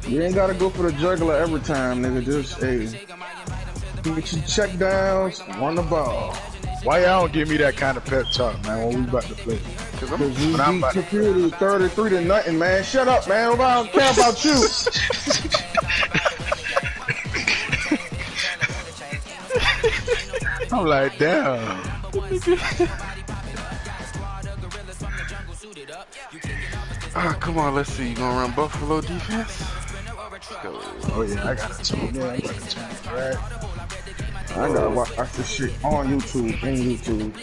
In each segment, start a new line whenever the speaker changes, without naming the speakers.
You ain't gotta go for the juggler every time, nigga. Just, hey, get your check downs, run the ball.
Why y'all don't give me that kind of pep talk, man, when we about to play?
Because you beat Computer 33 to nothing, man. Shut up, man. I don't care about you.
I'm like, damn.
Come on, let's see. You gonna run Buffalo defense?
Let's go. Oh yeah, I gotta tune in. I gotta tune in, right?
I gotta watch this shit on YouTube,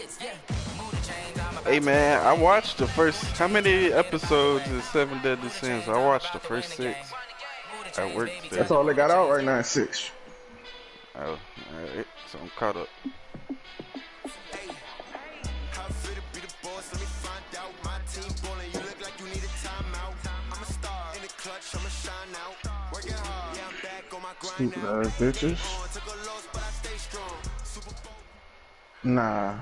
Hey man, I watched the first. How many episodes is 7 Deadly Sins? I watched the first 6. I worked there.
That's all they got out right now, 6.
Oh, alright. So I'm caught up.
Stupid ass bitches. Nah,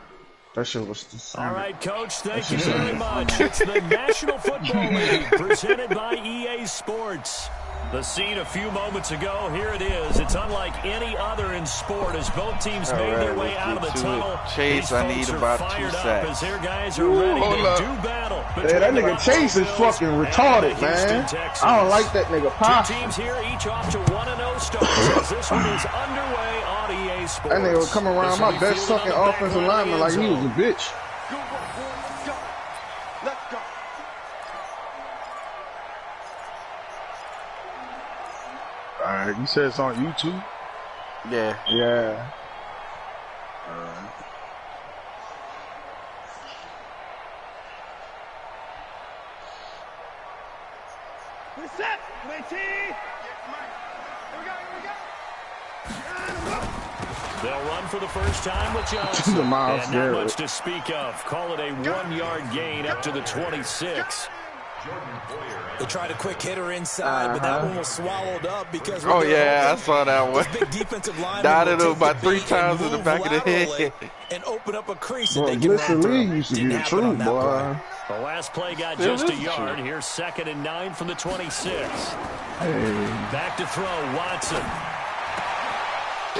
that shit was the same.
All right, Coach, thank you very much. It's the National Football League presented by EA Sports. The scene a few moments ago, here it is. It's unlike any other in sport as both teams made their way out of the tunnel.
Chase, I need about 2 sacks.
As their guys are ready to do battle.
Hey, that nigga Chase is fucking retarded, man. I don't like that nigga Pop.
Two teams here, each off to 1-0 starts as this one is underway on EA Sports.
That nigga would come around my best fucking offensive lineman like he was a bitch.
Alright, you said it's on YouTube?
Yeah.
Yeah.
Reset, Matey.
They'll run for the first time with Johnson. And not much to speak of. Call it a 1-yard gain up to the 26.
They tried a quick hitter inside, but that one was swallowed up because.
Oh yeah, I saw that one.
Big defensive line
dotted him about 3 times in the back of the head
and open up a crease.
Boy, Glitzer Lee used to be the truth, boy.
The last play got just a yard. Here's 2nd and 9 from the 26. Back to throw, Watson.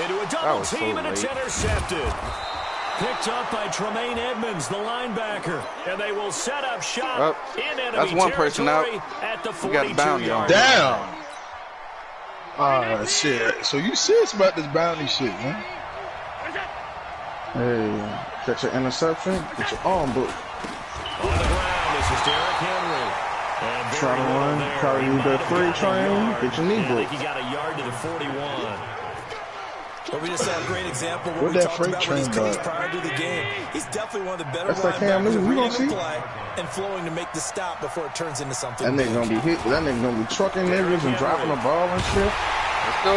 Into a double team, and it's intercepted. Picked up by Tremaine Edmonds, the linebacker. And they will set up shop in enemy territory at the 42-yard.
Damn. Shit. So you serious about this bounty shit, man?
Hey, catch your interception, get your arm book.
On the ground, this is Derrick Henry. And
try to run, probably need that freight train, get your knee book.
I think he got a yard to the 41.
But we just saw a great example where we talked about what he's coached prior to the game. He's definitely one of the better linebackers at reading the play and flowing to make the stop before it turns into something.
That nigga gonna be hit. That nigga gonna be trucking niggas and dropping the ball and shit.
Let's go.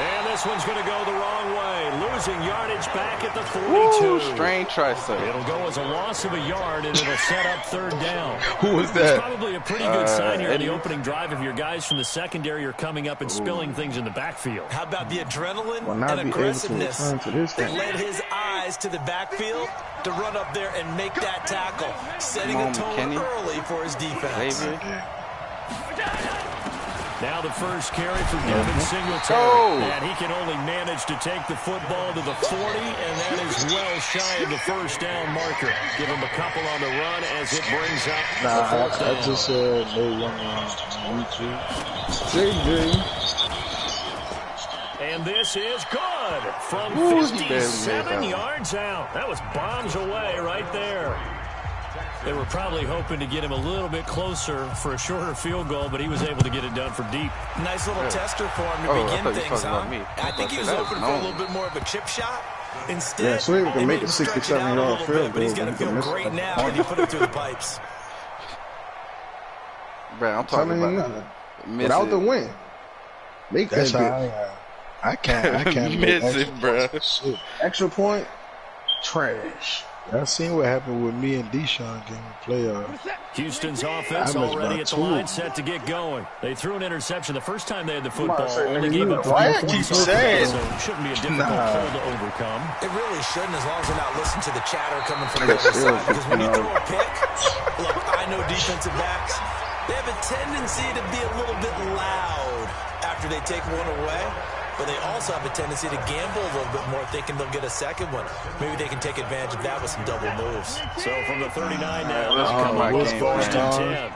And this one's going to go the wrong way. Losing yardage back at the 42.
Ooh, strain tricep.
It'll go as a loss of a yard, and it'll set up 3rd down.
Who was that?
It's probably a pretty good sign here on the opening drive if your guys from the secondary are coming up and spilling things in the backfield.
How about the adrenaline and aggressiveness? They led his eyes to the backfield to run up there and make that tackle, setting a tone early for his defense.
Now the first carry for Devin Singletary. And he can only manage to take the football to the 40, and that is well shy of the 1st down marker. Give him a couple on the run as it brings up the 4th down.
I just said they won on YouTube.
JJ.
And this is good from 57 yards out. That was bombs away right there. They were probably hoping to get him a little bit closer for a shorter field goal, but he was able to get it done for deep.
Nice little tester for him to begin things, huh? I think he was hoping for a little bit more of a chip shot. Instead,
Swavey can make a 67-yard field goal.
But he's going to feel great now when he put it through the pipes.
Bro, I'm talking about
without the win. Make
That's
that
I can't
miss it, bro.
Extra point, trash.
I seen what happened with me and Deshaun game playoff.
Houston's offense already at the line, set to get going. They threw an interception the first time they had the football. Only gave up 3 points, so it shouldn't be a difficult hole to overcome.
It really shouldn't, as long as they're not listening to the chatter coming from the other side. Because when you throw a pick, look, I know defensive backs, they have a tendency to be a little bit loud after they take one away, but they also have a tendency to gamble a little bit more, thinking they'll get a second one. Maybe they can take advantage of that with some double moves.
So from the 39 now,
let's come back in.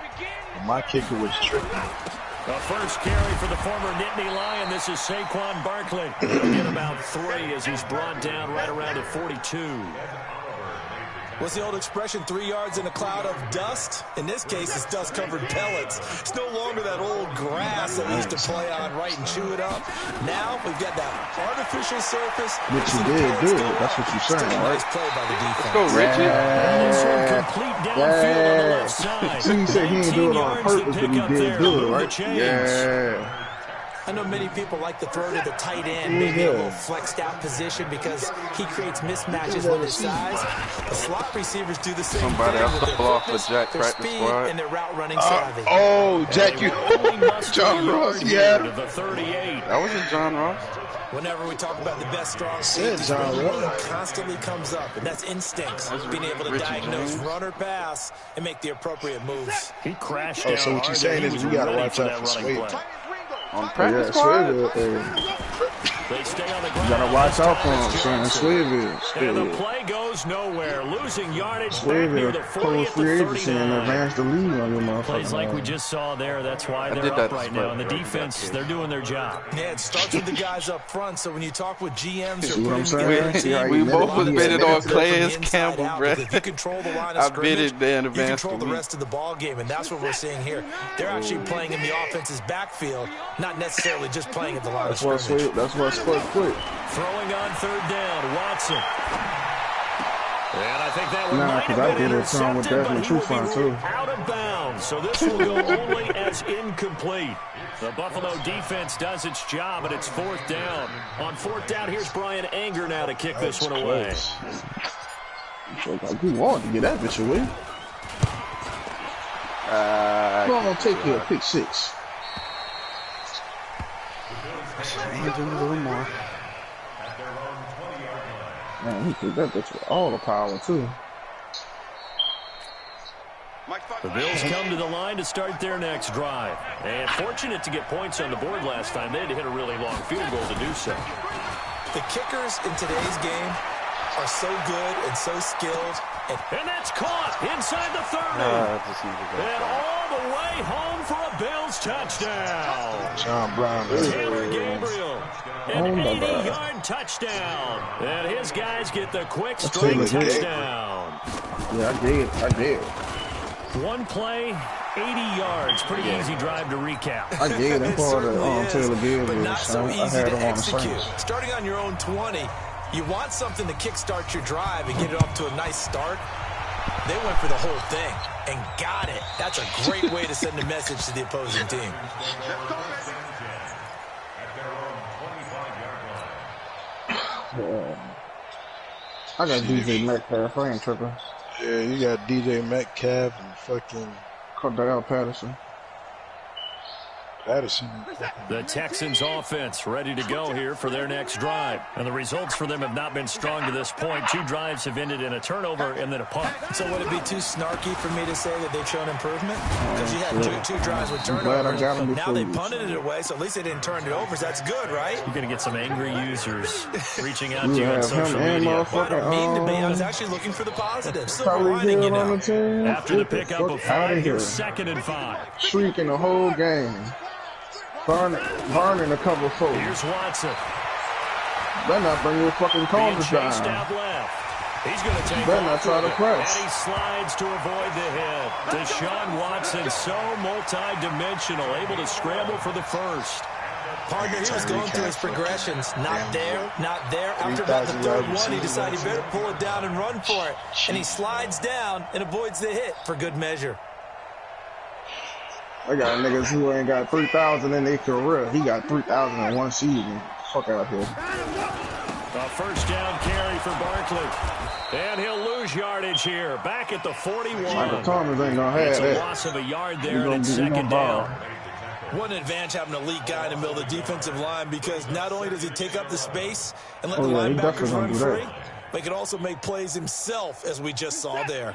My kicker was tricky.
The first carry for the former Nittany Lion. This is Saquon Barkley. He'll get about 3 as he's brought down right around the 42.
What's the old expression, 3 yards in a cloud of dust? In this case, it's dust-covered pellets. It's no longer that old grass that we used to play on, right, and chew it up. Now, we've got that artificial surface.
Which you did good. That's what you're saying, right?
Nice play by the defense.
Let's go, Richie.
Complete downfield on the left side.
See, you said he didn't do it on purpose, but he did good, right? Yeah.
I know many people like to throw to the tight end, maybe a little flexed out position because he creates mismatches with his size. The slot receivers do the same
Somebody
thing
else
with their
pull off the
quickness,
Jack
their
practice
speed,
squad.
and their route running savvy.
Oh, Jack, you John Ross, yeah.
The 38.
That wasn't John Ross.
Whenever we talk about the best strong
Said
safeties,
John
one
Ross.
constantly comes up, and that's instincts. Being able to
Richard
diagnose
James.
run or pass and make the appropriate moves.
He crashed
Oh,
down
so what you're
hard
saying
there.
is
He
we
was
got to
ready
watch
for
out
that
for
running
Swavey.
play.
On practice
Yeah,
squad.
Swavey.
They stay on the
You
ground.
gotta watch out for him,
This
son.
time
Swavey.
and the play goes nowhere. Losing yardage back near the
Swavey
40
close
at the
free agency and
39.
advance the lead on your motherfucker.
Plays like we just saw there. That's why
did
they're
that
up
to
right
Spud,
now. And the
bro.
defense, they're doing their job.
Yeah, it starts with the guys up front, so when you talk with GMs
See
who
what
are
I'm
putting together a
saying?
team,
Yeah,
We
you
both
never-
was
yeah,
betting
never
on
to
Clay
from
as
the inside
Campbell,
out,
bro.
because if you control the line of
I
scrimmage,
bet it then
you
advanced
control
the
the
week.
rest of the ball game, and that's what we're seeing here. They're actually playing in the offense's backfield, not necessarily just playing at the line of scrimmage.
That's why Spud quit.
Throwing on third down, Watson. And I think that one
Nah,
might
'cause
have
I
been
did it to him with
intercepted,
that
but
in
he
True
will be
Fun, too.
ruled out of bounds. So this will go only as incomplete. The Buffalo defense does its job, and it's fourth down. On fourth down, here's Brian Anger now to kick this one away.
Like, we want to get that bitch away. Come on, take you a pick 6.
Change him a little more.
Man, he took that bitch with all the power, too.
The Bills come to the line to start their next drive. And fortunate to get points on the board last time. They had to hit a really long field goal to do so.
The kickers in today's game are so good and so skilled.
And that's caught inside the 30. And all the way home for a Bills touchdown.
John Brown.
Taylor Gabriel, an 80-yard touchdown. And his guys get the quick straight touchdown.
Yeah, I did.
One play, 80 yards. Pretty easy drive to recap.
I gave him part of Taylor Gabriel.
But not so
I
easy
had
to
him on the
execute.
Saints.
Starting on your own 20, you want something to kickstart your drive and get it off to a nice start. They went for the whole thing and got it. That's a great way to send a message to the opposing team.
I got DJ Metcalf. I ain't tripping.
Yeah, you got DJ Metcalf and fucking
Cordell Patterson.
Patterson.
The Texans offense ready to go here for their next drive. And the results for them have not been strong to this point. 2 drives have ended in a turnover and then a punt.
So would it be too snarky for me to say that they've shown improvement? Because you had two drives with turnovers. Now they punted it away, so at least they didn't turn it over. So that's good, right?
You're going to get some angry users reaching out to
You
you on
have
social
him and
media.
Well, I don't mean to be. I was
motherfucking
actually looking for the positive. Silver
probably
lining, you
good on
know.
the team.
After the
Get
pickup
fuck
of
outta
5,
here.
here's 2nd and 5.
Shrieking the whole game. Burning a couple of folks.
Here's Watson.
Better not bring your fucking
Being
corners
chased
down.
out left. He's going to take
Better not
off
try to
with it.
press.
And he slides to avoid the hit. Deshaun Watson, so multi-dimensional, able to scramble for the first.
Partner, he was going through his progressions. Not there, not there. After about the third one, he decided he better pull it down and run for it. And he slides down and avoids the hit for good measure.
I got niggas who ain't got 3,000 in their career. He got 3,000 in one season. Fuck out here.
A first down carry for Barkley. And he'll lose yardage here. Back at the 41.
Michael Thomas ain't gonna have
It's a
that.
loss of a yard there, and it's 2nd down.
What an advantage having an elite guy in the middle of the defensive line, because not only does he take up the space and let the
he
linebackers
definitely
run
gonna do
free,
that.
but he can also make plays himself, as we just saw there.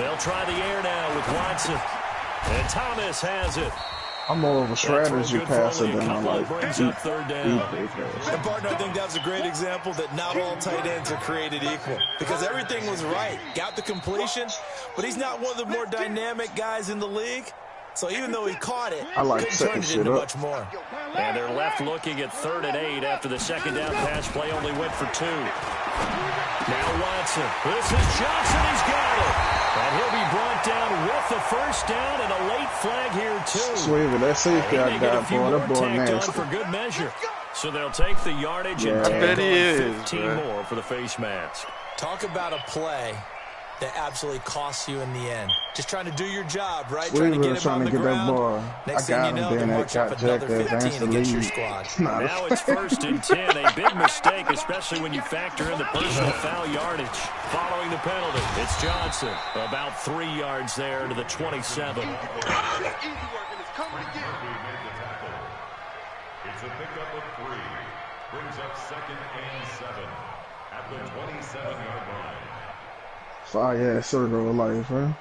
They'll try the air now with Watson. And Thomas has it.
I'm more of a strategy passer than I like
up third down.
And partner, I think that was a great example that not all tight ends are created equal. Because everything was right. Got the completion, but he's not one of the more dynamic guys in the league. So even though he caught it,
I like
couldn't turn it into much more.
And they're left looking at 3rd and 8 after the second down pass play only went for 2. Now Watson. This is Johnson. He's got it. And he'll be brought down with the first down and a late flag here, too.
Swavey, that safety I got, boy. That boy nasty.
For good measure. So they'll take the yardage and take on 15 more for the face mask.
Talk about a play that absolutely costs you in the end. Just trying to do your job, right?
Swavey was trying to get that ball.
Next
I got
thing you know,
him,
they
then I
march up
got
another
Jack that
15 against your squad.
Now it's 1st and 10. A big mistake, especially when you factor in the personal foul yardage. Following the penalty, it's Johnson. About 3 yards there to the 27.
It's a pickup of 3. Brings up 2nd and 7 at the 27-yard line.
Fire circle of life, man.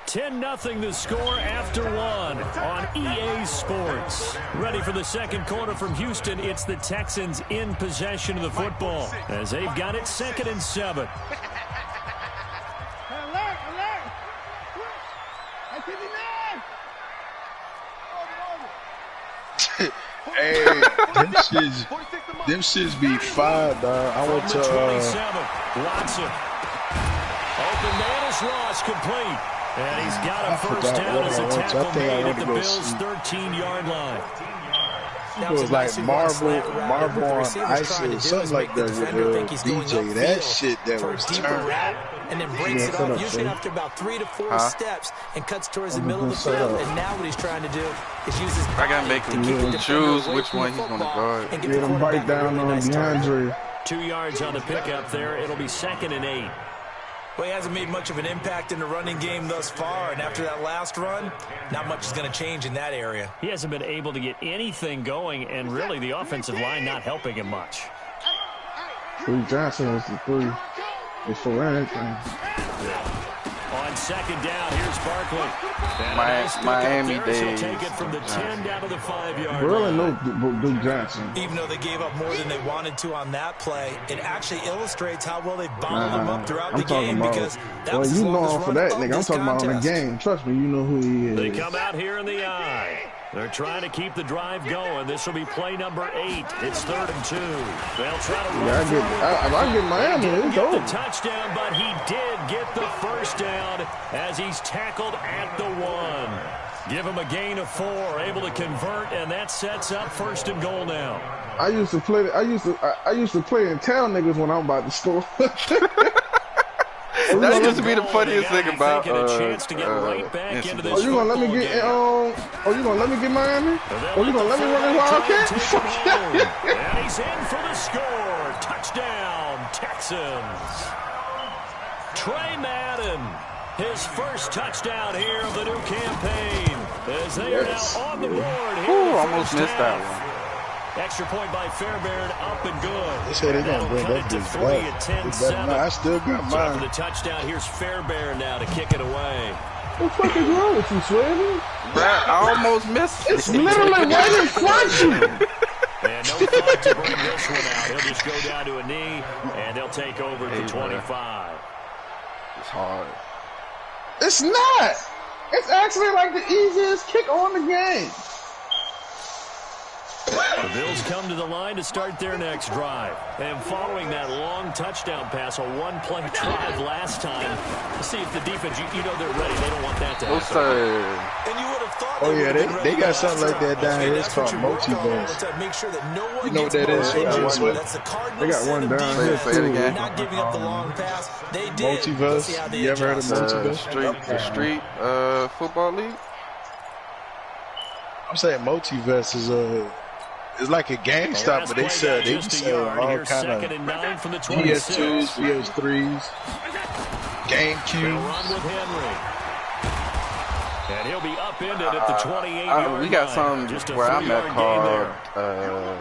10-0 the score after 1 on EA Sports. Ready for the second quarter from Houston. It's the Texans in possession of the football as they've got it 2nd and 7.
Hey, them shits be fine, dog. I went to
Watson. Open man is Ross, complete. And he's got a first down as a tackle made at the Bills' 13-yard line.
It was like Marvel on Ice or something like that with DJ. That shit that was turned.
And then breaks it off usually after about 3 to 4 steps and cuts towards the middle of the field. And now what he's trying to do is use his body.
I gotta make him choose which one he's gonna guard.
Get him bite down on DeAndre.
2 yards on the pickup there. It'll be 2nd and 8.
Well, he hasn't made much of an impact in the running game thus far, and after that last run, not much is going to change in that area.
He hasn't been able to get anything going, and really the offensive line not helping him much.
Steve Johnson was the 3 before anything.
On 2nd down, here's Barkley.
Miami days.
Take it from the 10 down to the 5-yard
really
line.
no Duke Johnson.
Even though they gave up more than they wanted to on that play, it actually illustrates how well they bottled him up throughout the game. Because that was
you know him for that, nigga. I'm talking about on the game. Trust me, you know who he is.
They come out here in the eye. They're trying to keep the drive going. This will be play number 8. It's 3rd and 2. They'll try to run.
If I get Miami, it's over.
The touchdown, but he did get the first down as he's tackled at the 1. Give him a gain of 4, able to convert, and that sets up 1st and goal now.
I used to play in town, niggas, when I'm about to score.
That used to be the funniest thing about
you gonna
let me get you gonna let me get Miami? You gonna let me run this Wildcat?
And he's in for the score. Touchdown, Texans. Trey Madden, his first touchdown here of the new campaign. As they are now on the board here.
Almost missed that one.
Extra point by Fairbairn, up and good.
They said they're going to bring that bitch back.
10-7.
I still got mine.
For the touchdown, here's Fairbairn now to kick it away.
What the fuck is wrong with you, Swavey?
I almost missed it.
It's literally right in front of you.
And no thought to bring this one out. He'll just go down to a knee, and they'll take over at the 25.
It's hard.
It's not. It's actually like the easiest kick on the game.
The Bills come to the line to start their next drive. And following that long touchdown pass, a one-play drive last time, to see if the defense, you know they're ready. They don't want that to happen.
And you would have thought
they got something like that down here. It's called multiverse. You know what that is?
That's the Cardinals.
They got one down here.
Say it again.
Not giving up the long pass. They did.
Multiverse. You ever heard of multiverse?
The street football league?
I'm saying multiverse is it's like a GameStop, but they sell all kind of PS2s, PS3s, GameCube.
And he'll be upended at the 28-yard line.
We got something where I'm at called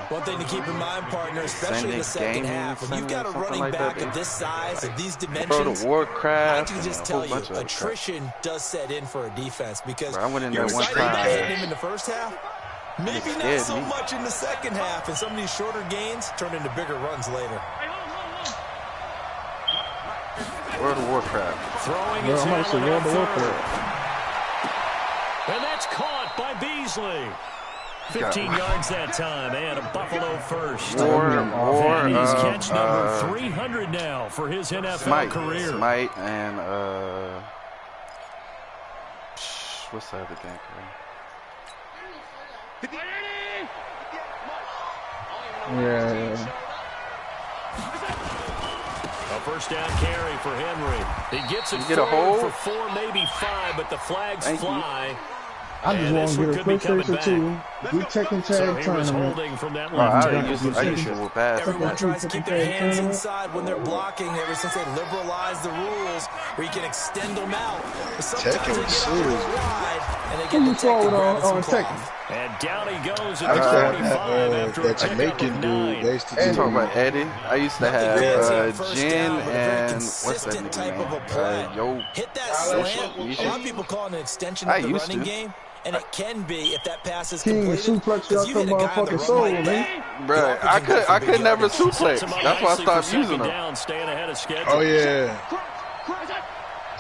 one thing to keep in mind, partner, especially in the second half, when you've got a running back of this size, of these dimensions, I can just tell you, attrition does set in for a defense because you're excited about hitting him in the first half. Maybe not so much in the second half, and some of these shorter gains turn into bigger runs later.
World of Warcraft.
Throwing his World of Warcraft. And that's caught by Beasley. 15 yards that time, and a Buffalo first.
And
he's catch number 300 now for his NFL career.
Smite and what's the other thing?
Yeah.
A first down carry for Henry. He gets it
forward
for 4, maybe 5, but the flags fly.
I just want to get a PlayStation 2. We taking tag tournament.
From that
I used to pass.
Everyone tries to keep their hands inside when they're blocking ever since they liberalized the rules where you can extend them out. But sometimes they get out wide and they get the tackle on Tekken.
And down he goes at the 45 after a
Jamaican dude. They used to
talk about Eddie. I used to have Jen and what's that nigga name?
Hit that slant. A lot of people call it an extension of the running game. And it can be if that pass is completed.
Suplex you some motherfucking soul, man.
Bruh, I could never suplex. That's why I stopped using them.
Oh yeah.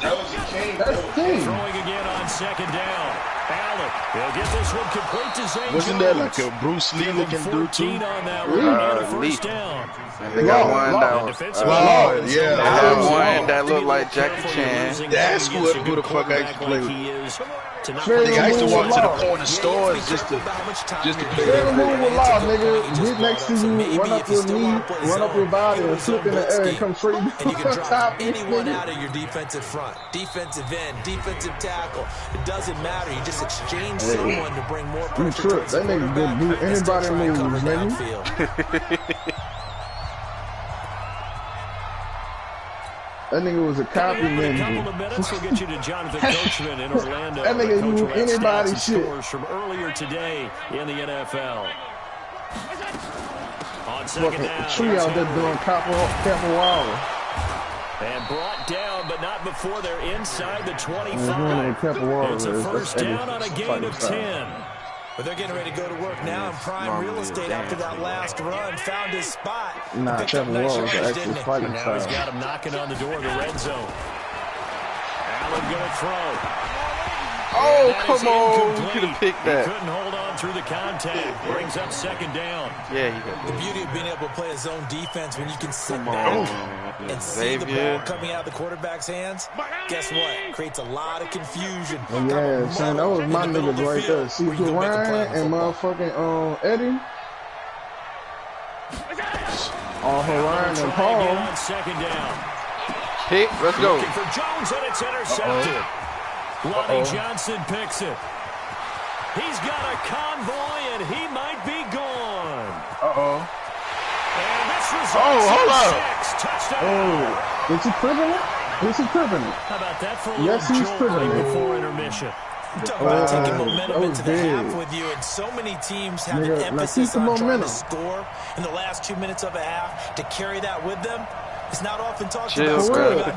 That was the king. That's the king.
Throwing again on second down. Allen will get this one complete to Zay
Wasn't that like a Bruce Lee looking dude too?
On that one, and a first down.
They got one that
yeah.
They had one that looked like Jackie Chan.
That's who the fuck I used to play with. I used to walk to the corner stores just to play
that. Move with law, nigga. Get next to you, run up your knee, run up your body, and flip in the air and come straight
and you can drop anyone out of your defensive front, defensive end, defensive tackle. It doesn't matter. You just exchange someone to bring more pressure.
You trip. That nigga could do anybody moves, nigga. That nigga was a copy man.
A couple of minutes will get you to Jonathan Coachman in Orlando.
That nigga knew anybody's shit.
From earlier today in the NFL. On second down.
Tree out there doing Capoeira.
And brought down, but not before they're inside the 25. It's a first down on a gain of 10.
But they're getting ready to go to work now in prime real estate after that last run. Found his spot.
Nah, Trevor Lawrence actually fighting
now he's got him knocking on the door of the red zone. Allen going to throw.
Oh, come on. You could have picked that.
He couldn't hold on through the contact. Brings up second down.
Yeah, he got
the beauty of being able to play a zone defense when you can sit back and see the ball coming out of the quarterback's hands. Guess what? Creates a lot of confusion.
Yeah, son, that was my niggas right there. See Ryan and motherfucking Eddie. Ryan and Paul.
Second down.
Pick, let's go.
Looking for Jones, and it's intercepted. Lonnie Johnson picks it. He's got a convoy, and he might be gone. And this results in 6 touchdowns.
Is he cribbing? Is he cribbing?
How about that for a little joy before intermission?
Talk about taking momentum into the half with you, and so many teams have an emphasis on trying to score in the last 2 minutes of a half to carry that with them. It's not often talked about.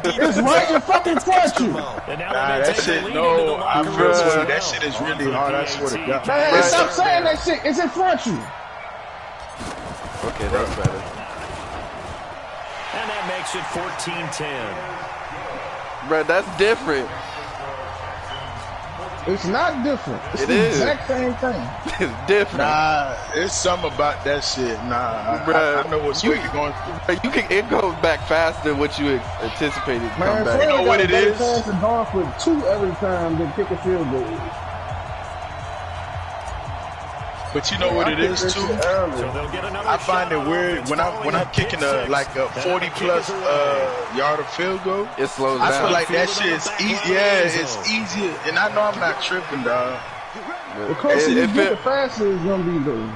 It's right in fucking front of you.
That shit, no, I swear that shit is really hard. I swear to God.
Man, stop saying that shit. It's in front of you.
Okay, that's better.
And that makes it 14-10.
Bro, that's different.
It's not different. It's the exact same thing.
It's different.
Nah, it's something about that shit. Nah, I know what's going on.
It goes back faster than what you anticipated to come back.
You know what it is?
And Dolph with 2 every time they kick a field goal.
But you know what it is too? I find it weird when I'm kicking a 40+ yard of field goal.
It slows down.
I feel like that shit is easy. Yeah, it's easier, and I know I'm not tripping, dog.
The closer you get, the faster it's gonna be, though.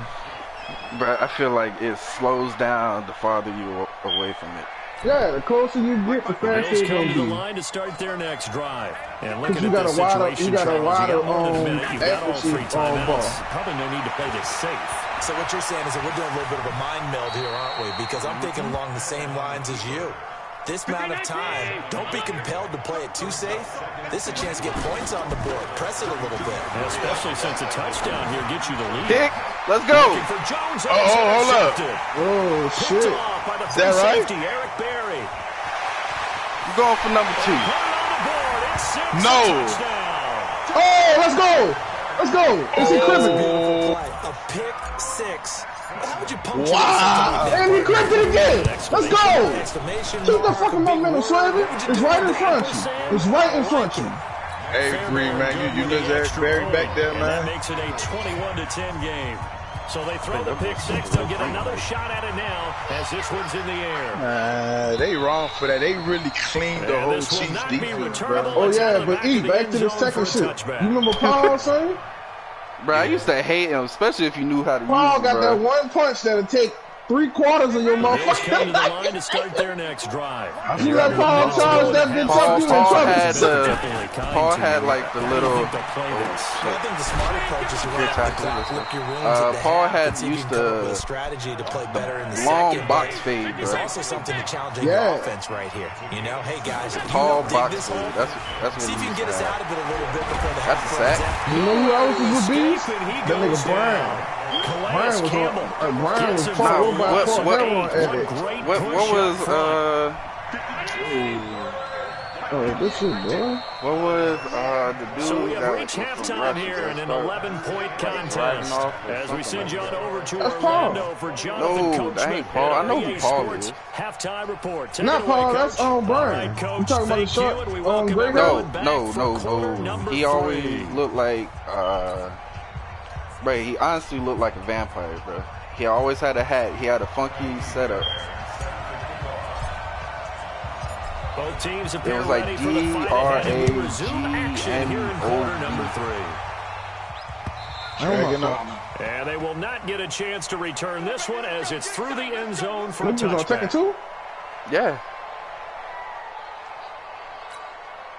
But I feel like it slows down the farther you away from it.
Yeah, the closer you get, the faster
Bills
it's
come
gonna
to the
be.
line to start their next drive. And
Because
looking
you
at
got
this
a wider,
situation,
you got a
Charles,
wider
you got more than a minute. You've got all
accuracy
3 timeouts.
ball.
Probably no need to play this safe.
So what you're saying is that we're doing a little bit of a mind meld here, aren't we? Because I'm thinking along the same lines as you. This amount of time, don't be compelled to play it too safe. This is a chance to get points on the board. Press it a little bit.
And especially since a touchdown here gets you the lead.
Kick. Let's go.
For Jones,
hold up.
Oh, shit.
Picked off by the
Is that right?
safety, Eric Berry.
I'm going for number 2.
Put it on the board. It's 6.
No.
Touchdown.
Oh, let's go. Let's go. It's encrypted.
Beautiful play. A pick 6. How would you punctuate
Wow.
something like that?
And he clipped it again. Let's go.
Exclamation
Keep the
mark,
fucking
a big
momentum,
word.
Swavey.
What would you
It's
do
right in
with
front of
that?
you. It's right in front of you.
Hey, Bree, man, you just Eric Berry back there,
And that
man.
makes it a 21-10 game. So they throw the pick 6. They'll get another shot at it now as this one's in the air.
They wrong for that. They really cleaned the
And
whole
this will
Chiefs
not be
defense,
returnable.
bro.
Oh,
It's out
yeah,
of the
but
back
E,
of the
back
end
to the
zone
second
for a
shit.
touchback.
You remember Paul saying?
Bro, I used to hate him, especially if you knew how to
Paul
use him,
got
bro.
that one punch that'll take 3/4 of your
Bills come to the
motherfucker.
line to start their next drive.
You let Paul charge that bitch up, you in
Paul
trouble.
had like the little.
Well, I think the smart approach is to run out the clock, lick your wounds at the
Paul
half,
had
and see if you
used
can come up with a
to
strategy to play better in the
long
second.
box
but
fade,
It's
bro.
also something to challenge
Yeah.
your offense right here. You know, hey guys, you
Tall
dig
box
this
fade.
hole?
That's what
See if you
he
can get us
used to
out of it a little bit before the
That's
half
a
runs
sack.
out.
You know who else was a beast?
Escape, and he
That nigga
goes
Brian.
down.
Brian
Calais
was
Campbell
on. Brian
gets
was
him
caught
for
over by
what-
Paul
what-
Heron at it.
great
What
push
was
up front.
Oh, this shit, bro.
What was the dude
So we have
that
reached
was from
halftime
Russia
here
that
in an
started
11-point
driving
contest.
off or
As we
something
send you
like
on
that?
over to
That's
Orlando
Paul.
for Jonathan
No,
Coachman
that ain't Paul. I know who
at
Paul
Sports
is.
Halftime report. Take
Not
it away,
Paul, that's
Coach.
Brian.
All right,
You
Coach,
talking about the
thank you,
short
and we welcome
gray guy?
everyone back for quarter
No.
number
He
3.
always looked like, bro, he honestly looked like a vampire, bro. He always had a hat. He had a funky setup.
Both teams
It
appear
was like
ready for the fight ahead, and we resume action here in quarter
DRAGNOD.
number 3.
Dragging up.
And they will not get a chance to return this one as it's through the end zone for a
Lucas on second
touchback.
two?
Yeah.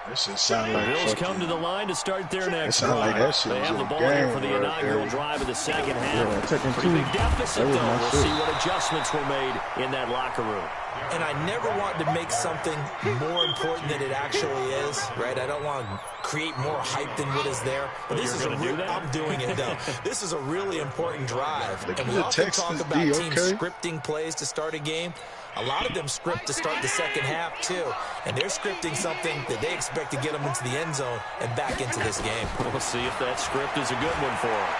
That shit sound
The
like
Bills
fucking.
come to the line to start their next
sound like
drive.
that shit
They
was
have the
in
ball
the
here
game
for the
right
inaugural
there.
drive of the second half.
Yeah, second
Pretty
two.
big deficit,
That was
though.
my
We'll
shit.
see what adjustments were made in that locker room.
And I never want to make something more important than it actually is, right? I don't want to create more hype than what is there. But this is
gonna do that?
I'm doing it, though. This is a really important drive.
Look,
And
he's
we
a
often
Texas
talk about
D,
teams
okay?
scripting plays to start a game. A lot of them script to start the second half, too. And they're scripting something that they expect to get them into the end zone and back into this game.
We'll see if that script is a good one for him.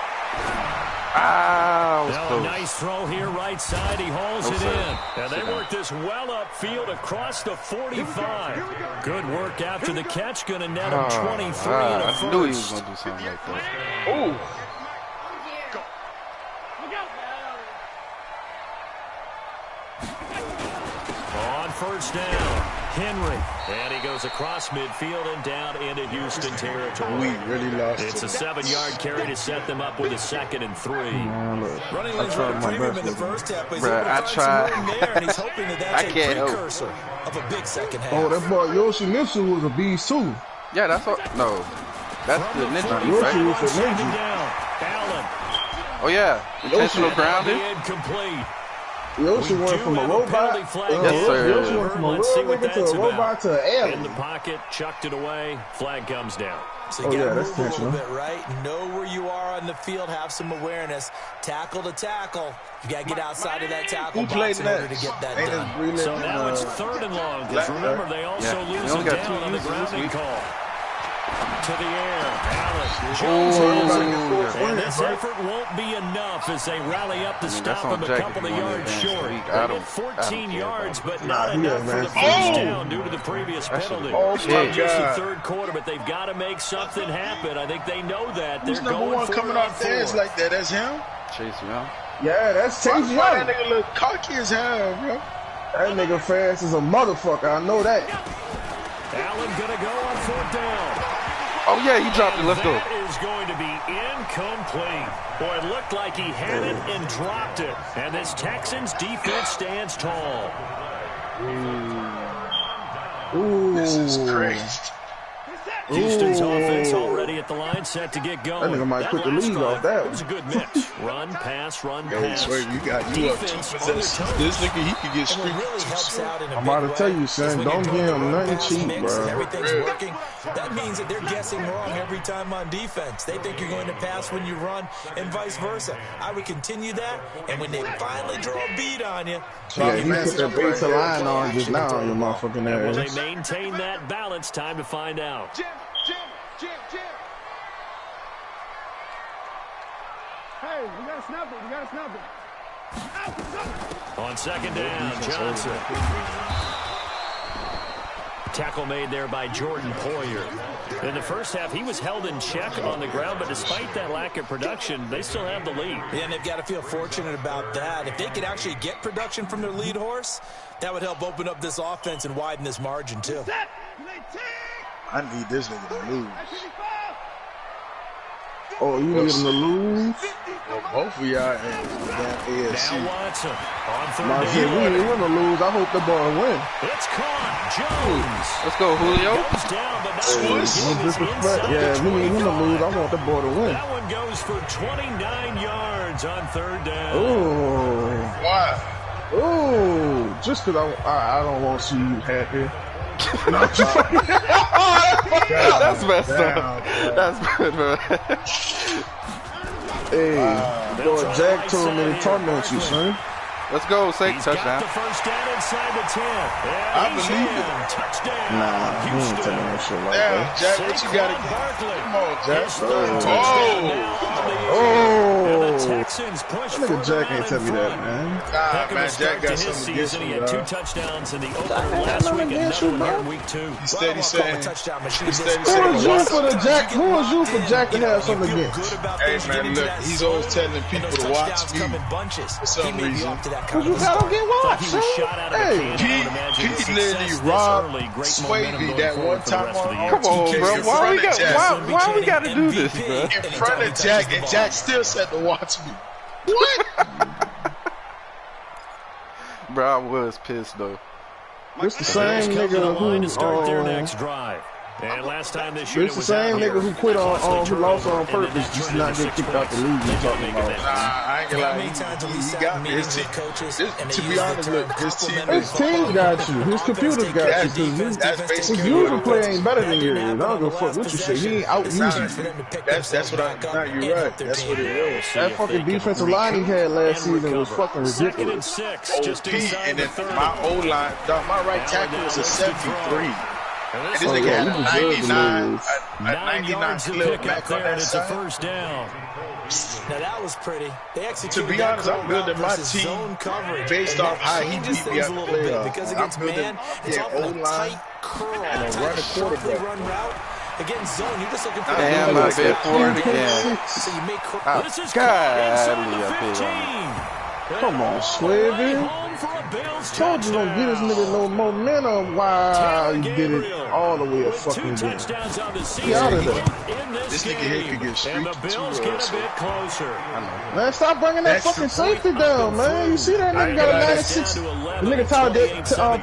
Ah, was
Now a
close.
nice throw here, right side. He hauls
No,
it
sir.
in. And they work this well upfield across the 45. Good work after the catch. Going to net him 23 and a
I knew he was
first.
going to do something like that.
Oh.
On first down, Henry. And he goes across midfield and down into Houston territory.
We really lost
It's a
it.
7-yard carry to set them up with a 2nd and 3.
Running
I
lanes
tried
were
my
premium
best
in the
with him.
first half, but he's
Bruh,
able to
I
find
tried.
some room there, and he's hoping that that's
I
a
can't help.
precursor of a big second half.
Oh, that boy Yoshimitsu was a beast too.
Yeah, that's what. No. That's the ninja,
Yoshi
right?
was the
Second
ninja.
down. Allen.
Oh, yeah. Intentional grounding.
Incomplete.
Yoshi
We
went
do
from a
have a
robot.
penalty flag
Yes,
Yoshi
sir.
went from a
Let's see
real
what
nigga to
that's
a robot to an
In the
alien.
pocket, chucked it away. Flag comes down.
So you
Oh,
got
yeah,
to
that's
move a little
intentional.
bit, right? Know where you are on the field. Have some awareness. Tackle to tackle. You got to get outside of that tackle
Who played
box in order to
next?
get that
Ain't
done.
this Breland
So
and,
now it's 3rd and long. Because remember, they also
Yeah. They
lose
only
it
got two
down on the
uses this
grounding
week.
call. To the air. Allen. Jones
Oh,
and this effort won't be enough as they rally up to
mean,
stop
that's on
him a
Jack
couple
if
of
you want to
yards
advance
short.
the week.
They
I
get
don't
14
care
yards,
about
but
Nah,
not
he
enough for the
advanced.
first
Oh!
down due to the previous
That should've
penalty.
been-
Oh,
It's
my
just the
God.
3rd quarter, but they've got to make something happen. I think they know that.
Who's
They're
number
going
one
for
coming
it on
off the edge
4th.
like that? That's him?
Chase Young.
Yeah, that's Chase
Why
Young.
that nigga look cocky as hell, bro?
That nigga fast as a motherfucker. I know that.
Allen going to go on 4th down.
Oh, yeah, he dropped it. Let's go.
That is going to be incomplete. Boy, it looked like he had it and dropped it. And this Texans defense stands tall.
Ooh.
This is crazy.
Houston's offense already at the line, set to get going.
That nigga might put the lead off that one.
It was a good mix. Run, pass, run, pass.
Swavey, you got you up 2 possessions. This nigga, he could get streaked.
Really helps out in a
I'm about to tell you, son, don't give him nothing cheap, bro.
Everything's working. That means that they're guessing wrong every time on defense. They think you're going to pass when you run, and vice versa. I would continue that, and when they finally draw a beat on you,
yeah, he put that base line on just now on your motherfucking ass.
Will they maintain that balance? Time to find out.
Jim. Hey, we gotta snap it.
On second down, Johnson. Tackle made there by Jordan Poyer. In the first half, he was held in check on the ground, but despite that lack of production, they still have the lead.
Yeah, and they've got to feel fortunate about that. If they could actually get production from their lead horse, that would help open up this offense and widen this margin, too.
I need this nigga to lose.
Oh, you need him to lose?
Well, both of y'all in the damn AFC.
Now Watson on third
Nah, shit, we
down.
need him to lose. I hope the ball win.
It's caught. Jones.
Let's go, Julio.
Goes down, but not
No disrespect. Yeah, we need him to lose. I want the ball to win.
That one goes for 29 yards on third down.
Ooh.
Why?
Ooh. Just because I don't want to see you happy.
That's messed up. That's good, man.
Hey, boy, Jack told me to torment you, son.
Let's go, Sake.
He's
Touchdown.
got the first down inside the 10.
I believe it.
Touchdown.
Nah, he ain't telling no shit like
Damn,
that.
Jack, what you got to get? Come on, Jack.
The
Oh.
Texans push
Nigga Jack ain't tell me that, man.
Nah, man, Jack got something against
He
me,
had 2
dog.
touchdowns in the opener
ain't got
last
nothing
week,
against
another
you,
one here
bro.
in week 2.
He steady saying,
touchdown machine.
he steady
Who
saying,
is you for the Jack? Who is you for Jack to have something against?
hey, man, look, he's always telling people to watch me for some reason.
Cause you gotta get watched,
He was
son.
shot out of a
Hey,
cannon. I would imagine
He
success
literally
this
robbed
early. Great
Swavey
momentum
that
going
one
forward for the
time
rest of the
on
year.
Come on, bro. Why we got to do this, bro?
in front of Jack, and Jack still said to watch me. What?
Bro, I was pissed, though.
this the same
Bills come to the
nigga
line to start their
who
next drive. And last time this year,
this the same nigga who quit on who lost on purpose just not get kicked out the league. You talking about?
I ain't gonna lie. He got me. His team, to be honest, look, his team
His team got you. His computers got you.
that's
His
basically
user
what
play ain't better than yours. I don't give a fuck what you say. He ain't out using you.
That's what I'm. Nah, you're right. That's what it is.
That fucking defensive line he had last season was fucking
Second and
ridiculous.
6, just
OP,
inside
and
the
then
30.
my O line, my right tackle was a 73. And this
Oh,
nigga
yeah,
had
he
a
deserves to
99,
lose.
a
9
99
yards to
clip
pick up
back on
there, and
that
it's a
side.
first down.
Now that was pretty. They executed
To be
that
honest, I'm
curl
building
route
my
versus
team
zone coverage,
based
and
off
that
how he
changes
beat me
things
at
a
the
little bit
playoffs.
because
I'm
against
building,
man, it's
yeah,
often a
O-line
tight curl,
and a
tight,
running
sharply
quarterback.
run route. Against zone, you're just looking for
Damn, I bid for it again.
So you make
Oh,
This is
God,
inside the
I bid
15.
on it.
Come on, Swavey.
Home for a Bills
Told you don't get this nigga no momentum. Why you did it all the way a fucking
Two
game?
touchdowns on the season.
Get out of there.
In
This nigga here could get
and the
streaked
Bills
too,
get a bit closer.
Man, stop bringing that
That's the
fucking safety down, man. You see that
I
nigga
ain't
got a
gonna lie,
96. The nigga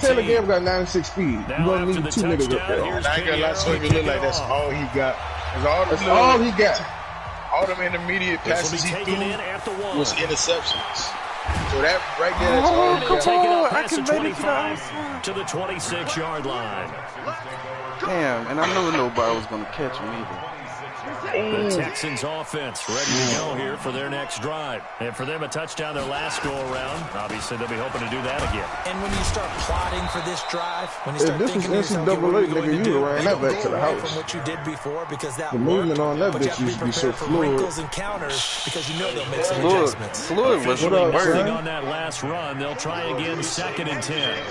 Taylor Gabriel got 96 speed. You gonna need 2 niggas up there.
And I ain't gonna lie, Swavey look like that's all he got.
That's all he got.
All them intermediate passes he
taken in
threw
at the 1.
was interceptions. So that right there, that's all he
They'll
got.
take it up
I
past the
can make it to the
25 to the 26-yard line.
Damn, and I knew nobody was going to catch him either.
The Texans offense ready to go here for their next drive. And for them, a touchdown their last go-around. Obviously, they'll be hoping to do that again.
And when you start plotting for this drive, when you
If
start
this
thinking
was
to yourself, okay, what are
NCAA,
we going
nigga,
to
you
do?
ran
You
that
don't
back
go
to the
away
house.
from what you did before because that
The movement
worked,
on that
but you
bitch
have
used to be so
prepared for
fluid.
wrinkles and counters because you know they'll make some
Fluid
adjustments.
was
What up,
Working
son?
on that last run. They'll try again, 2nd and 10.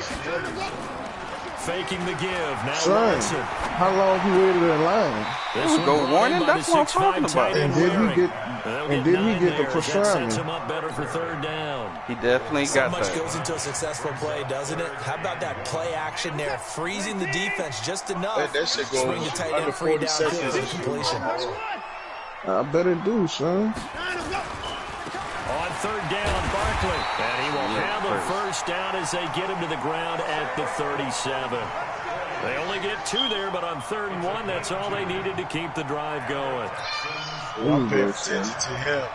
Faking the give. Now
Son,
Watson.
how long he waited in line?
This
It was go
one
warning,
by the
that's what I'm
6'5"
talking about.
tight end
And did he
Waring.
get-
They'll
and did he
9
get the
there.
first
That
round?
sets him up better for 3rd down.
He definitely
So
got
much
that.
goes into a successful play, doesn't it? How about that play action there, freezing the defense just enough,
That shit goes
swing the tight
under
end free
40
downfield
seconds.
for the completion.
I bet it do, son.
On third down, Barkley. And he will have a first down as they get him to the ground at the 37. They only get 2 there, but on 3rd and 1, that's all they needed to keep the drive going.
I'm paying attention to him.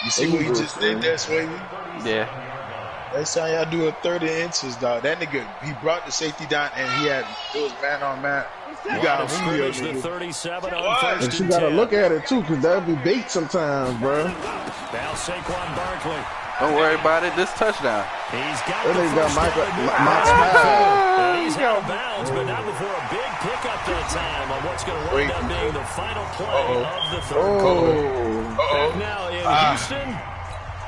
You see what he just did there, Swavey?
Yeah.
Next time y'all do a 30 inches, dog. That nigga, he brought the safety down and it was man on man. You got to
scrimmage the 37 on first
and you got to look at it, too, because that'll be bait sometimes, bro.
Now Saquon Barkley.
Don't worry about it. This touchdown.
He's got
the first
down. He's out of bounds, but not before a big pickup that time on what's going to wind up being the final play of the third quarter. Now in Houston,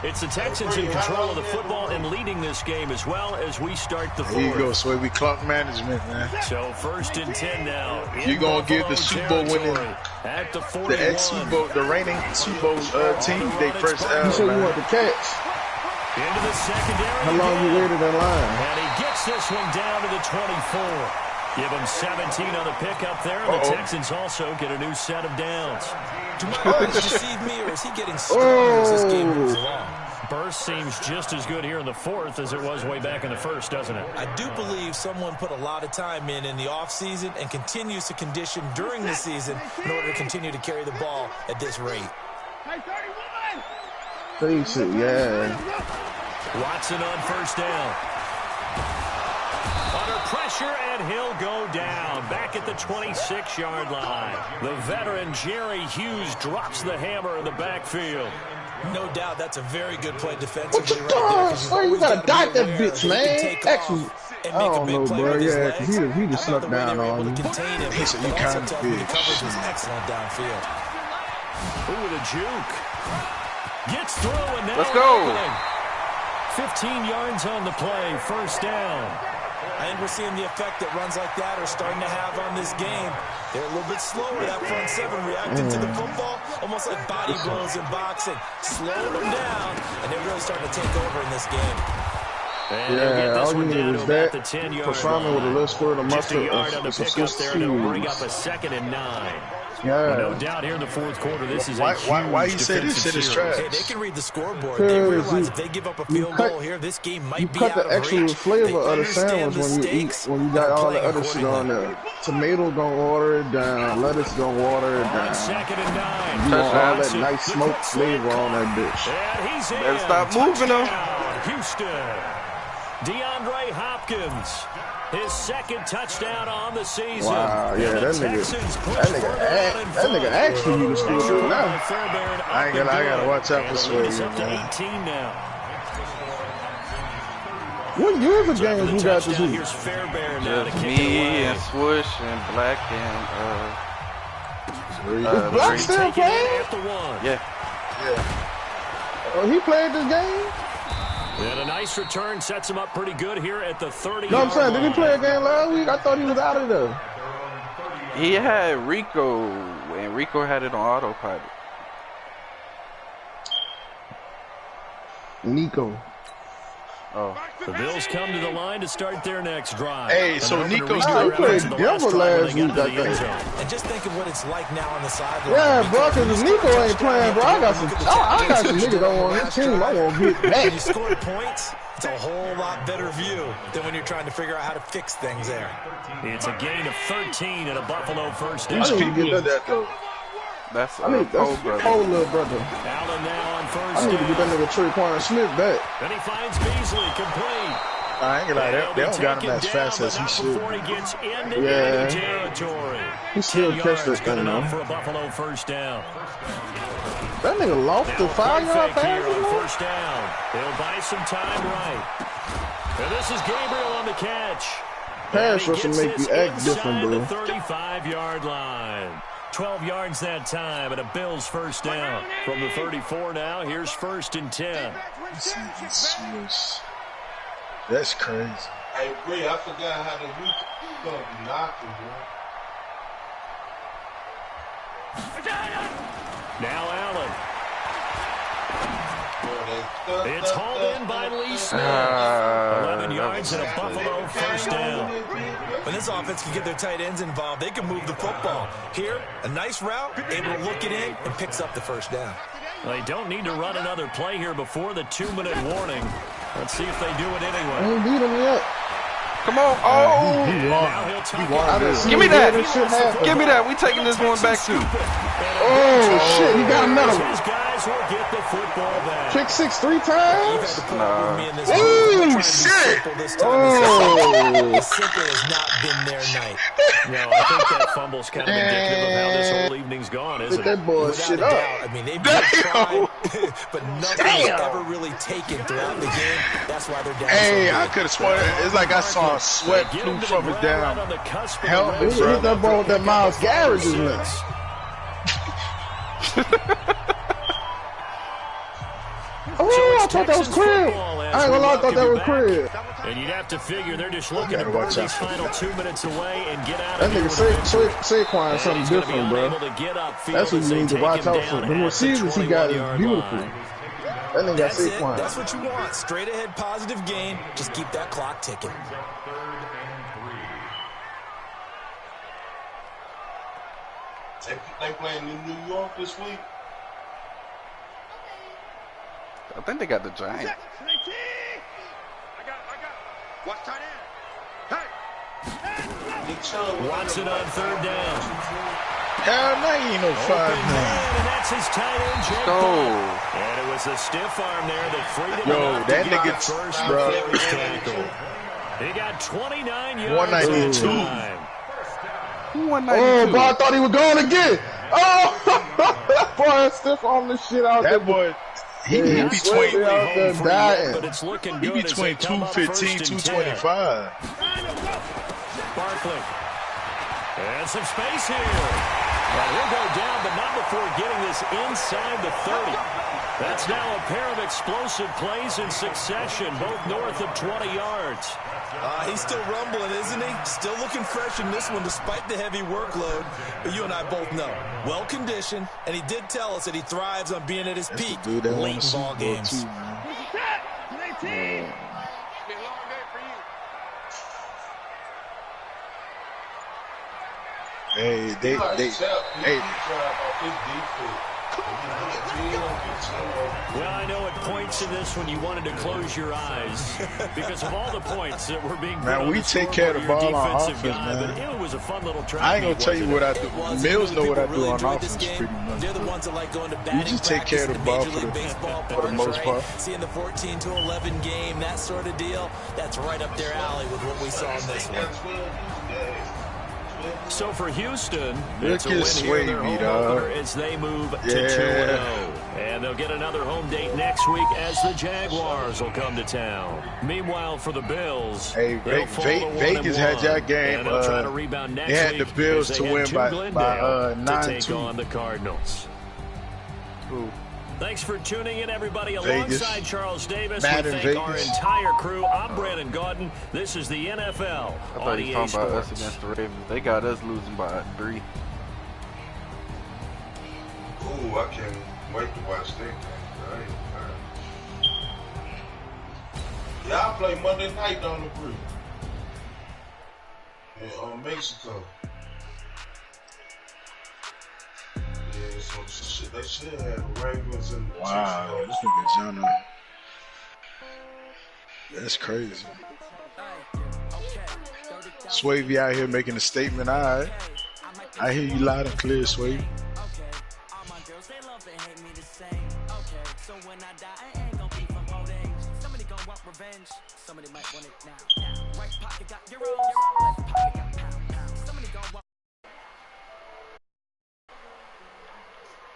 it's the Texans in control of the football and leading this game as well as we start the fourth.
There you go, Swavey. Clock management, man.
So 1st and 10 now.
You're going to give the Super Bowl winning,
at the 41.
the ex-Super Bowl, the reigning Super Bowl team, they first
You said you want the catch.
Into the secondary.
How long you waited in line?
And he gets this one down to the 24. Give him 17 on the pickup there. And the Texans also get a new set of downs.
Jamal deceived me, or is he getting stronger as this game moves along?
Burst seems just as good here in the 4th as it was way back in the 1st, doesn't it?
I do believe someone put a lot of time in the offseason and continues to condition during the season in order to continue to carry the ball at this rate.
Hey, 31!
Face it, yeah.
Watson on first down. Under pressure, and he'll go down. Back at the 26-yard line. The veteran Jerry Hughes drops the hammer in the backfield.
No doubt that's a very good play defensively
What you doing? You gotta dot that bitch, man. Actually, I don't know, bro. Yeah, because he just snuck down on you.
He said you kind of big.
Coverage was excellent downfield.
Ooh, with a juke. Gets through, and now
let's go.
15 yards on the play. First down.
I think we're seeing the effect that runs like that are starting to have on this game. They're a little bit slower, that front seven, reacting to the football, almost like body blows in boxing. Slow them down, and they're really starting to take over in this game.
And
all you need is that.
Pastrana
with a little squirt of mustard.
Just a yard on the pickup there, and it'll bring up a 2nd and 9.
Yeah.
No doubt here in the 4th quarter, this is
why you say this shit is trash?
Hey, they can read the scoreboard. They realize if they give up a field goal here, this game might be out of reach.
You cut the actual flavor of the sandwich when you eat, when you got all the other shit on there. Tomato gonna water it down. Lettuce gonna water it down.
2nd and 9.
You want all that nice smoked flavor on that bitch.
And he's in.
Better stop moving them.
Houston. DeAndre Hopkins. His 2nd touchdown on the season.
Wow, yeah, that nigga actually you can still do it now.
I gotta watch out for Swavey.
It's up to 18 now.
What years of games we got this week?
Here's Fairbairn now to
Just
kick it
me
away.
and Swoosh and Black and
Is Black still playing?
At the 1.
yeah.
Oh, he played this game?
And a nice return sets him up pretty good here at the 30.
No, I'm saying, did he play a game last week? I thought he was out of there.
He had Rico, and Rico had it on autopilot.
Nico.
Oh.
The Bills come to the line to start their next drive.
Hey, so Nico's
still played Denver last week, I think.
And just think of what it's like now on the sideline.
Yeah, bro, because Nico ain't playing, bro. I got some niggas on this team I want to get
When
back.
you score points, it's a whole lot better view than when you're trying to figure out how to fix things there.
It's a gain of 13 and a Buffalo first down.
I need to get that though.
That's
Cole little brother.
Allen now on first
I need to get that nigga Traquan Smith back.
Then he finds Beasley complete.
I ain't gonna lie, they don't got him as fast as he should.
Before he gets into
Yeah.
enemy territory.
He still
10
catch that
yards, good
thing,
enough
man.
for a Buffalo first down.
That nigga lost the
Now,
5-yard
fake here
pass.
on first down. He'll buy some time right. And this is Gabriel on the catch.
Pass
And he
rush will
gets
make you
this
act different,
inside
bro.
the 35-yard line. 12 yards that time, and a Bills first down. From the 34 now, here's 1st and 10.
That's crazy.
I agree. I forgot how the week gonna be knocking, bro.
Now Allen. It's hauled in by Lee Smith. 11 yards and a Buffalo first down.
When this offense can get their tight ends involved, they can move the football. Here, a nice route, able to look it in, and picks up the first down.
They don't need to run another play here before the 2-minute warning. Let's see if they do it anyway.
I ain't beat him yet.
Come on. Oh.
He won.
Give me that. Give me that. We taking this one back too.
Oh, shit. He got another one.
His guys will get the football back.
Kick 6 3 times?
Oh, shit.
Oh.
It simply has not been their night.
No, I think that fumble's kind of indicative of how this whole evening's gone, isn't it?
That boy shit up.
I mean, they've been trying, but nothing's ever really taken throughout the game. That's why they're down.
Hey, I could have sworn. It's like I saw sweat flew from his damn helmet.
He hit that ball with that Miles Garrett in there. Oh, I thought that was crib. I ain't gonna lie, I thought that was crib.
And you'd have to figure they're just looking to burn these final 2 minutes away and get out of here.
That nigga Saquon is something different, bro. That's what you need to watch out for. The receivers he got is beautiful. That nigga got Saquon.
That's what you want. Straight ahead positive game. Just keep that clock ticking.
They playing in New York this week?
I think they got the Giants.
I got. Watch tight end. Hey.
Watson on 3rd down.
Hell no, he ain't no 5
And that's his tight end, Jake.
Go.
And it was a stiff arm there that freed him.
Yo, that nigga,
first
bro.
tackle. He got 29 yards.
192.
Oh, boy, I thought he was going again. Oh, boy, stiff arm the shit out there.
That boy, he
between out there dying.
But it's looking
He
good.
between 215, 225.
Barkley. And some space here. And he'll go down, but not before getting this inside the 30. That's now a pair of explosive plays in succession, both north of 20 yards.
He's still rumbling, isn't he? Still looking fresh in this one despite the heavy workload. But you and I both know, well-conditioned, and he did tell us that he thrives on being at his peak late in ball games.
Hey, hey.
Well, I know at points in this one you wanted to close your eyes because of all the points that were being put
Man, we take care of the ball on offense, man.
But it was a fun little try.
I ain't gonna tell you what I do. Mills know what I do on offense pretty much.
They're the ones that like going to batting.
You just take care of the ball for the most part.
Seeing the 14-11 game, that sort of deal, that's right up their alley with what we saw in this one.
So for Houston,
it's a win here, their home opener,
as they move to 2-0. And they'll get another home date next week as the Jaguars will come to town. Meanwhile, for the Bills,
hey, Vegas had that game.
Try to rebound next
they had the Bills to win by 9-2.
to take on the Cardinals.
Ooh.
Thanks for tuning in, everybody.
Vegas.
Alongside Charles Davis,
Madden,
we thank
Vegas.
our entire crew. I'm Brandon Gordon. This is the NFL.
I thought you were talking about us against the Ravens. They got us losing by 3.
Ooh, I can't wait to watch that game. Y'all play Monday night on the group. In Mexico. Yeah, so they should have the Ravens and the
Wow, this nigga Jonah. That's crazy. Swavey out here making a statement. All right. I hear you loud and clear, Swavey.
Somebody might want it now. Right pocket got your own, left pocket